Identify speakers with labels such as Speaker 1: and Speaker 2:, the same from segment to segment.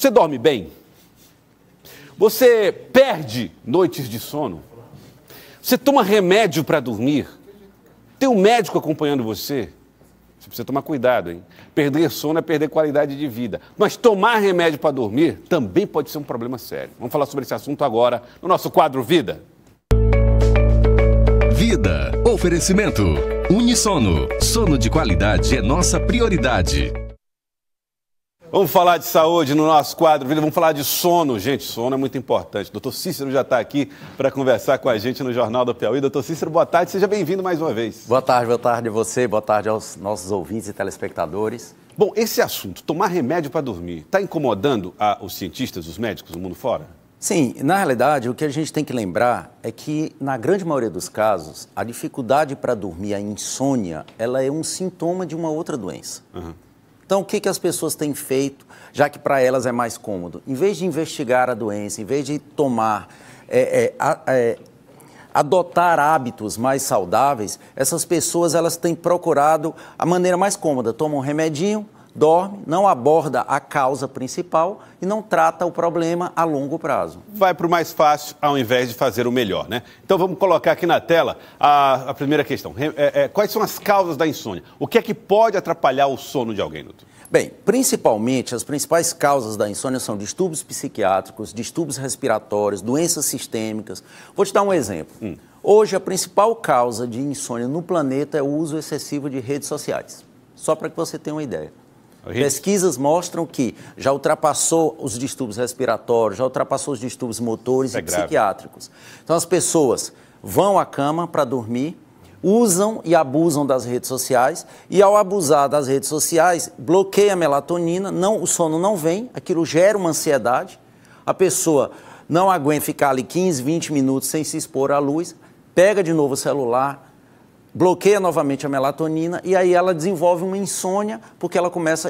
Speaker 1: Você dorme bem? Você perde noites de sono? Você toma remédio para dormir? Tem um médico acompanhando você? Você precisa tomar cuidado, hein? Perder sono é perder qualidade de vida. Mas tomar remédio para dormir também pode ser um problema sério. Vamos falar sobre esse assunto agora no nosso quadro Vida.
Speaker 2: Vida. Oferecimento. Unisono. Sono de qualidade é nossa prioridade.
Speaker 1: Vamos falar de saúde no nosso quadro Vida, vamos falar de sono. Gente, sono é muito importante. Doutor Cícero já está aqui para conversar com a gente no Jornal do Piauí. Doutor Cícero, boa tarde, seja bem-vindo mais uma vez.
Speaker 3: Boa tarde a você, boa tarde aos nossos ouvintes e telespectadores.
Speaker 1: Bom, esse assunto, tomar remédio para dormir, está incomodando os cientistas, os médicos, o mundo fora?
Speaker 3: Sim, na realidade, o que a gente tem que lembrar é que, na grande maioria dos casos, a dificuldade para dormir, a insônia, ela é um sintoma de uma outra doença.
Speaker 1: Uhum.
Speaker 3: Então, o que as pessoas têm feito, já que para elas é mais cômodo? Em vez de investigar a doença, em vez de adotar hábitos mais saudáveis, essas pessoas elas têm procurado a maneira mais cômoda. Toma um remedinho, dorme, não aborda a causa principal e não trata o problema a longo prazo.
Speaker 1: Vai para o mais fácil ao invés de fazer o melhor, né? Então vamos colocar aqui na tela a primeira questão. Quais são as causas da insônia? O que é que pode atrapalhar o sono de alguém, doutor?
Speaker 3: Bem, principalmente as principais causas da insônia são distúrbios psiquiátricos, distúrbios respiratórios, doenças sistêmicas. Vou te dar um exemplo. Hoje a principal causa de insônia no planeta é o uso excessivo de redes sociais. Só para que você tenha uma ideia. Pesquisas mostram que já ultrapassou os distúrbios respiratórios, já ultrapassou os distúrbios motores e psiquiátricos. Então as pessoas vão à cama para dormir, usam e abusam das redes sociais e ao abusar das redes sociais bloqueia a melatonina, o sono não vem, aquilo gera uma ansiedade, a pessoa não aguenta ficar ali 15, 20 minutos sem se expor à luz, pega de novo o celular, bloqueia novamente a melatonina e aí ela desenvolve uma insônia porque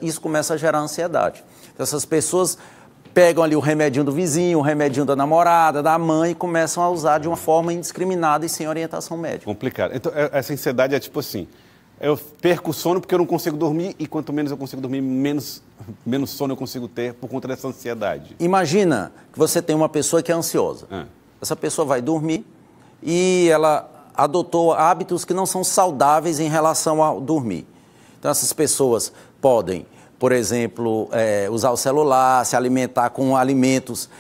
Speaker 3: isso começa a gerar ansiedade. Então, essas pessoas pegam ali o remedinho do vizinho, o remedinho da namorada, da mãe e começam a usar de uma forma indiscriminada e sem orientação médica.
Speaker 1: Complicado. Então, essa ansiedade é tipo assim, eu perco o sono porque eu não consigo dormir e quanto menos eu consigo dormir, menos sono eu consigo ter por conta dessa ansiedade.
Speaker 3: Imagina que você tem uma pessoa que é ansiosa. Essa pessoa vai dormir e ela adotou hábitos que não são saudáveis em relação ao dormir. Então, essas pessoas podem, por exemplo, usar o celular, se alimentar com alimentos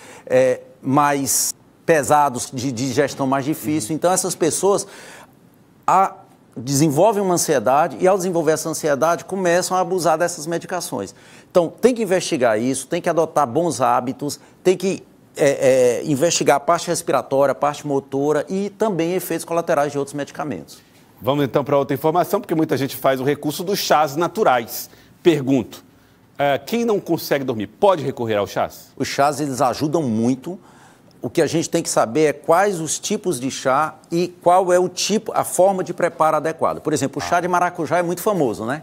Speaker 3: mais pesados, de digestão mais difícil. Então, essas pessoas desenvolvem uma ansiedade e, ao desenvolver essa ansiedade, começam a abusar dessas medicações. Então, tem que investigar isso, tem que adotar bons hábitos, tem que investigar a parte respiratória, a parte motora e também efeitos colaterais de outros medicamentos.
Speaker 1: Vamos então para outra informação, porque muita gente faz o recurso dos chás naturais. Pergunto, quem não consegue dormir pode recorrer aos chás?
Speaker 3: Os chás, eles ajudam muito. O que a gente tem que saber é quais os tipos de chá e qual é a forma de preparo adequada. Por exemplo, o chá de maracujá é muito famoso, né?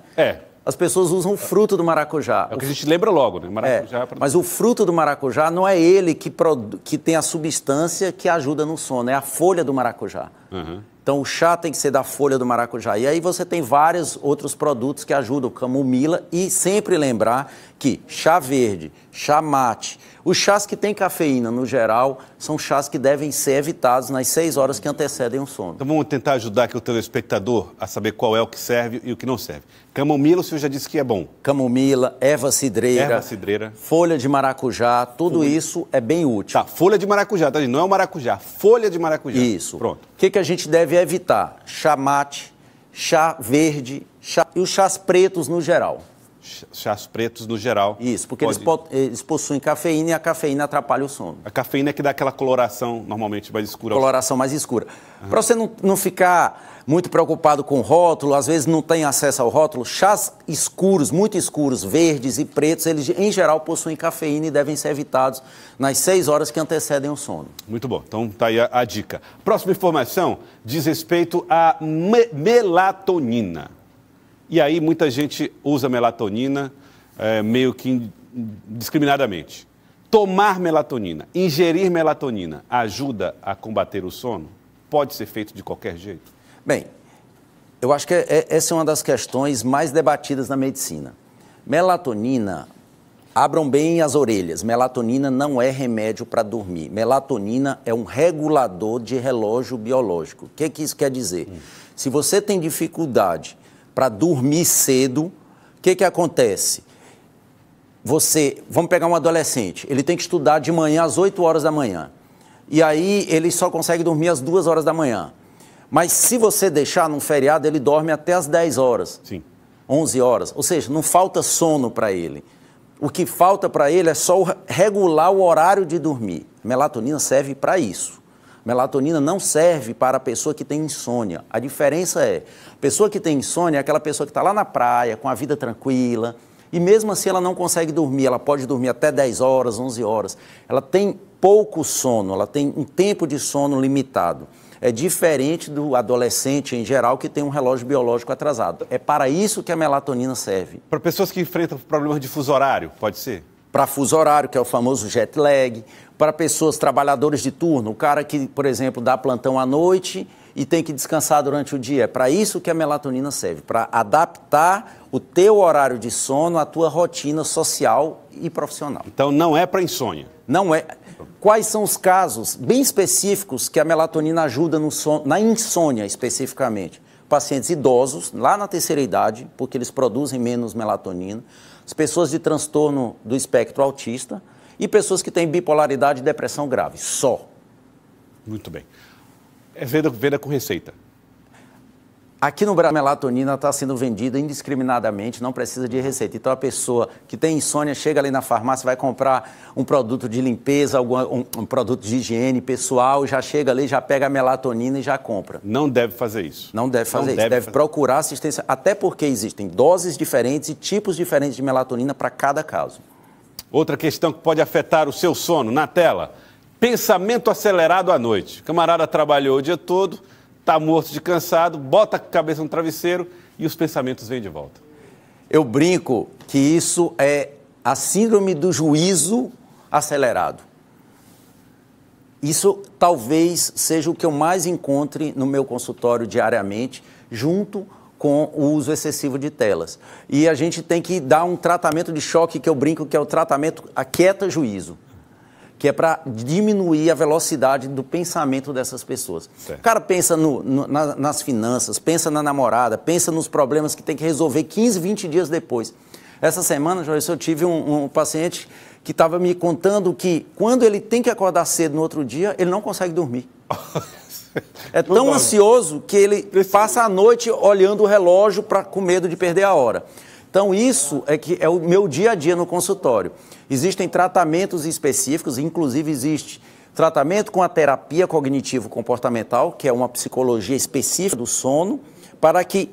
Speaker 3: As pessoas usam o fruto do maracujá.
Speaker 1: É o que a gente lembra logo, né? Maracujá
Speaker 3: mas o fruto do maracujá não é ele que tem a substância que ajuda no sono, é a folha do maracujá. Então, o chá tem que ser da folha do maracujá. E aí você tem vários outros produtos que ajudam, camomila, e sempre lembrar que chá verde, chá mate, os chás que têm cafeína, no geral, são chás que devem ser evitados nas 6 horas que antecedem o sono.
Speaker 1: Então, vamos tentar ajudar aqui o telespectador a saber qual é o que serve e o que não serve. Camomila, o senhor já disse que é bom.
Speaker 3: Camomila, erva cidreira, folha de maracujá, tudo isso é bem útil.
Speaker 1: Tá, folha de maracujá, tá? Não é o maracujá, folha de maracujá.
Speaker 3: Isso.
Speaker 1: Pronto.
Speaker 3: O que a gente deve evitar? Chá mate, chá verde e os chás pretos no geral.
Speaker 1: Chás pretos no geral.
Speaker 3: Isso, porque eles possuem cafeína e a cafeína atrapalha o sono.
Speaker 1: A cafeína é que dá aquela coloração normalmente mais escura.
Speaker 3: Coloração mais escura. Para você não ficar muito preocupado com o rótulo, às vezes não tem acesso ao rótulo, chás escuros, muito escuros, verdes e pretos, eles em geral possuem cafeína e devem ser evitados nas 6 horas que antecedem o sono.
Speaker 1: Muito bom, então tá aí a dica. Próxima informação diz respeito à melatonina. E aí muita gente usa melatonina meio que indiscriminadamente. Tomar melatonina, ingerir melatonina, ajuda a combater o sono? Pode ser feito de qualquer jeito?
Speaker 3: Bem, eu acho que essa é uma das questões mais debatidas na medicina. Melatonina, Abram bem as orelhas. Melatonina não é remédio para dormir. Melatonina é um regulador de relógio biológico. O que isso quer dizer? Se você tem dificuldade para dormir cedo, o que acontece? Vamos pegar um adolescente, ele tem que estudar de manhã às 8 horas da manhã. E aí ele só consegue dormir às 2 horas da manhã. Mas se você deixar num feriado, ele dorme até às 10 horas.
Speaker 1: Sim.
Speaker 3: 11 horas. Ou seja, não falta sono para ele. O que falta para ele é só regular o horário de dormir. A melatonina serve para isso. A melatonina não serve para a pessoa que tem insônia. A diferença é, a pessoa que tem insônia é aquela pessoa que está lá na praia, com a vida tranquila, e mesmo assim ela não consegue dormir, ela pode dormir até 10 horas, 11 horas. Ela tem pouco sono, ela tem um tempo de sono limitado. É diferente do adolescente em geral que tem um relógio biológico atrasado. É para isso que a melatonina serve.
Speaker 1: Para pessoas que enfrentam problemas de fuso horário, pode ser?
Speaker 3: Para fuso horário, que é o famoso jet lag. Para pessoas, trabalhadores de turno, o cara que, por exemplo, dá plantão à noite e tem que descansar durante o dia. É para isso que a melatonina serve, para adaptar o teu horário de sono à tua rotina social e profissional.
Speaker 1: Então não é para insônia?
Speaker 3: Não é. Quais são os casos bem específicos que a melatonina ajuda no sono, na insônia especificamente? Pacientes idosos, lá na terceira idade, porque eles produzem menos melatonina, as pessoas de transtorno do espectro autista e pessoas que têm bipolaridade e depressão grave, só.
Speaker 1: Muito bem. É venda com receita?
Speaker 3: Aqui no Brasil, a melatonina está sendo vendida indiscriminadamente, não precisa de receita. Então, a pessoa que tem insônia chega ali na farmácia, vai comprar um produto de limpeza, um produto de higiene pessoal, já chega ali, já pega a melatonina e já compra.
Speaker 1: Não deve fazer isso?
Speaker 3: Não deve fazer isso. Deve procurar assistência, até porque existem doses diferentes e tipos diferentes de melatonina para cada caso.
Speaker 1: Outra questão que pode afetar o seu sono, na tela. Pensamento acelerado à noite. O camarada trabalhou o dia todo, está morto de cansado, bota a cabeça no travesseiro e os pensamentos vêm de volta.
Speaker 3: Eu brinco que isso é a síndrome do juízo acelerado. Isso talvez seja o que eu mais encontre no meu consultório diariamente, junto com o uso excessivo de telas. E a gente tem que dar um tratamento de choque, que eu brinco que é o tratamento aquieta juízo, que é para diminuir a velocidade do pensamento dessas pessoas. Certo. O cara pensa nas finanças, pensa na namorada, pensa nos problemas que tem que resolver 15, 20 dias depois. Essa semana, Joyce, eu tive um paciente que estava me contando que quando ele tem que acordar cedo no outro dia, ele não consegue dormir. É tão ansioso que ele passa a noite olhando o relógio com medo de perder a hora. Então, isso é o meu dia a dia no consultório. Existem tratamentos específicos, inclusive existe tratamento com a terapia cognitivo-comportamental, que é uma psicologia específica do sono, para que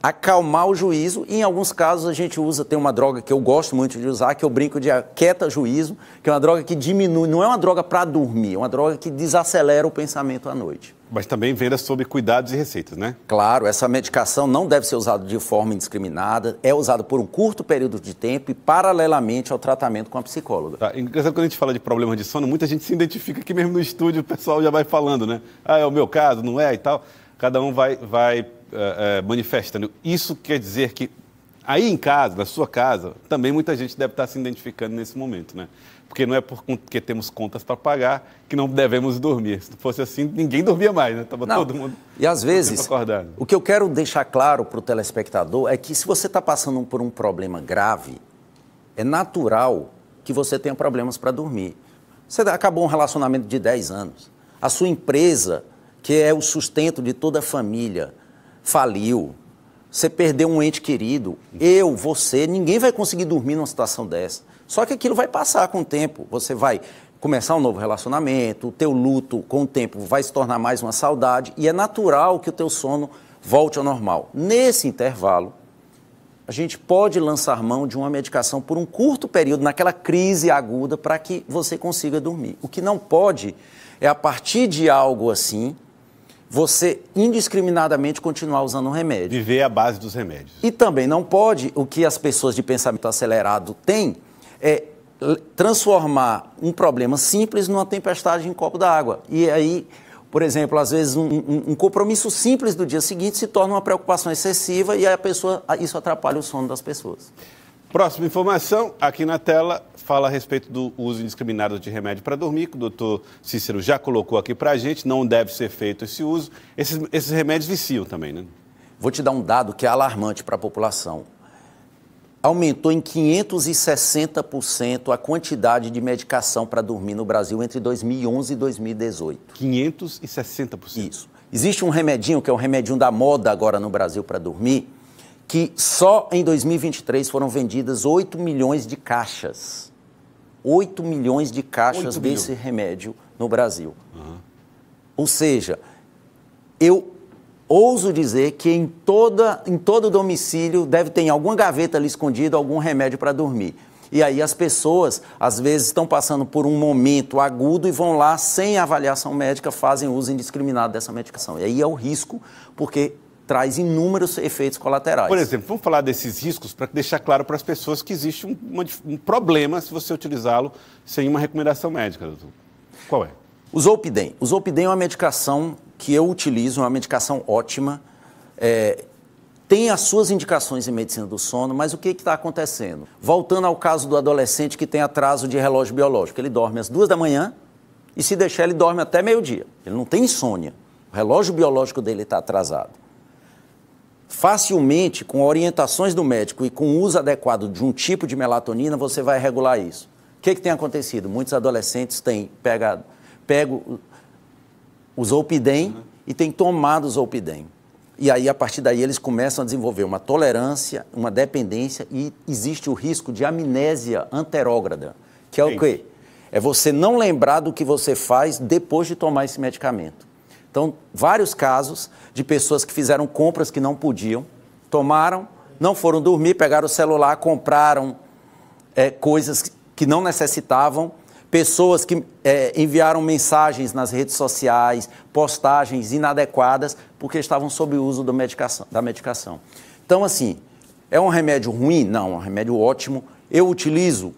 Speaker 3: acalmar o juízo, e em alguns casos a gente tem uma droga que eu gosto muito de usar, que eu brinco de aquieta juízo, que é uma droga que diminui, não é uma droga para dormir, é uma droga que desacelera o pensamento à noite.
Speaker 1: Mas também venda sobre cuidados e receitas, né?
Speaker 3: Claro, essa medicação não deve ser usada de forma indiscriminada, é usada por um curto período de tempo e paralelamente ao tratamento com a psicóloga.
Speaker 1: Tá. Engraçado, quando a gente fala de problemas de sono, muita gente se identifica aqui mesmo no estúdio, o pessoal já vai falando, né? Ah, é o meu caso, não é e tal. Cada um vai manifestando. Isso quer dizer que aí em casa, na sua casa, também muita gente deve estar se identificando nesse momento, né? Porque não é porque temos contas para pagar que não devemos dormir. Se fosse assim, ninguém dormia mais, né? Estava todo mundo.
Speaker 3: E às vezes, o que eu quero deixar claro para o telespectador é que se você está passando por um problema grave, é natural que você tenha problemas para dormir. Você acabou um relacionamento de 10 anos. A sua empresa, que é o sustento de toda a família, faliu. Você perdeu um ente querido. Você, ninguém vai conseguir dormir numa situação dessa. Só que aquilo vai passar com o tempo. Você vai começar um novo relacionamento, o teu luto com o tempo vai se tornar mais uma saudade e é natural que o teu sono volte ao normal. Nesse intervalo, a gente pode lançar mão de uma medicação por um curto período, naquela crise aguda, para que você consiga dormir. O que não pode é, a partir de algo assim, você indiscriminadamente continuar usando o remédio.
Speaker 1: Viver à base dos remédios.
Speaker 3: E também não pode, o que as pessoas de pensamento acelerado têm, é transformar um problema simples numa tempestade em copo d'água. E aí, por exemplo, às vezes um compromisso simples do dia seguinte se torna uma preocupação excessiva e aí isso atrapalha o sono das pessoas.
Speaker 1: Próxima informação, aqui na tela, fala a respeito do uso indiscriminado de remédio para dormir, que o doutor Cícero já colocou aqui para a gente, não deve ser feito esse uso. Esses remédios viciam também, né?
Speaker 3: Vou te dar um dado que é alarmante para a população. Aumentou em 560% a quantidade de medicação para dormir no Brasil entre 2011 e 2018.
Speaker 1: 560%?
Speaker 3: Isso. Existe um remedinho, que é um remedinho da moda agora no Brasil para dormir, que só em 2023 foram vendidas 8 milhões de caixas. 8 milhões de caixas desse remédio no Brasil. Uhum. Ou seja, eu ouso dizer que em todo domicílio deve ter em alguma gaveta ali escondido algum remédio para dormir. E aí as pessoas, às vezes, estão passando por um momento agudo e vão lá, sem avaliação médica, fazem uso indiscriminado dessa medicação. E aí é o risco, porque traz inúmeros efeitos colaterais.
Speaker 1: Por exemplo, vamos falar desses riscos para deixar claro para as pessoas que existe um problema se você utilizá-lo sem uma recomendação médica, doutor. Qual é?
Speaker 3: O Zolpidem. O Zolpidem é uma medicação que eu utilizo, uma medicação ótima, tem as suas indicações em medicina do sono, mas o que está acontecendo? Voltando ao caso do adolescente que tem atraso de relógio biológico, ele dorme às 2 da manhã e se deixar ele dorme até meio-dia. Ele não tem insônia, o relógio biológico dele está atrasado. Facilmente, com orientações do médico e com o uso adequado de um tipo de melatonina, você vai regular isso. O que tem acontecido? Muitos adolescentes têm pego o Zolpidem e têm tomado o Zolpidem. E aí, a partir daí, eles começam a desenvolver uma tolerância, uma dependência e existe o risco de amnésia anterógrada, que é o quê? É você não lembrar do que você faz depois de tomar esse medicamento. Então, vários casos de pessoas que fizeram compras que não podiam, tomaram, não foram dormir, pegaram o celular, compraram coisas que não necessitavam, pessoas que enviaram mensagens nas redes sociais, postagens inadequadas, porque estavam sob o uso da medicação. Então, assim, é um remédio ruim? Não, é um remédio ótimo. Eu utilizo,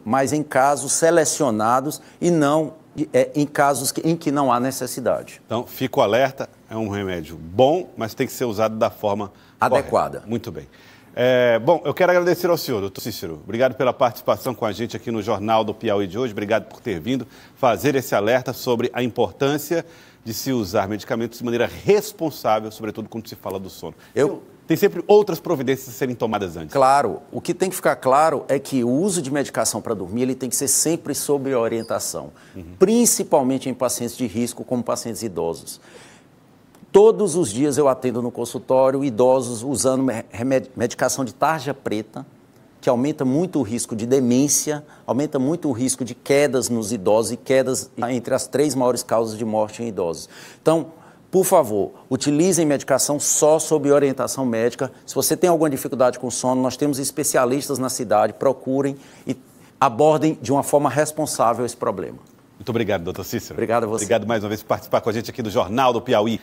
Speaker 3: mas em casos selecionados e não em casos em que não há necessidade.
Speaker 1: Então, fico alerta, é um remédio bom, mas tem que ser usado da forma
Speaker 3: adequada.
Speaker 1: Correta. Muito bem. Bom, eu quero agradecer ao senhor, doutor Cícero. Obrigado pela participação com a gente aqui no Jornal do Piauí de hoje. Obrigado por ter vindo fazer esse alerta sobre a importância de se usar medicamentos de maneira responsável, sobretudo quando se fala do sono. Tem sempre outras providências a serem tomadas antes.
Speaker 3: Claro. O que tem que ficar claro é que o uso de medicação para dormir ele tem que ser sempre sob orientação, principalmente em pacientes de risco, como pacientes idosos. Todos os dias eu atendo no consultório idosos usando medicação de tarja preta, que aumenta muito o risco de demência, aumenta muito o risco de quedas nos idosos e quedas entre as 3 maiores causas de morte em idosos. Então, por favor, utilizem medicação só sob orientação médica. Se você tem alguma dificuldade com sono, nós temos especialistas na cidade, procurem e abordem de uma forma responsável esse problema.
Speaker 1: Muito obrigado, doutor Cícero.
Speaker 3: Obrigado a você.
Speaker 1: Obrigado mais uma vez por participar com a gente aqui do Jornal do Piauí.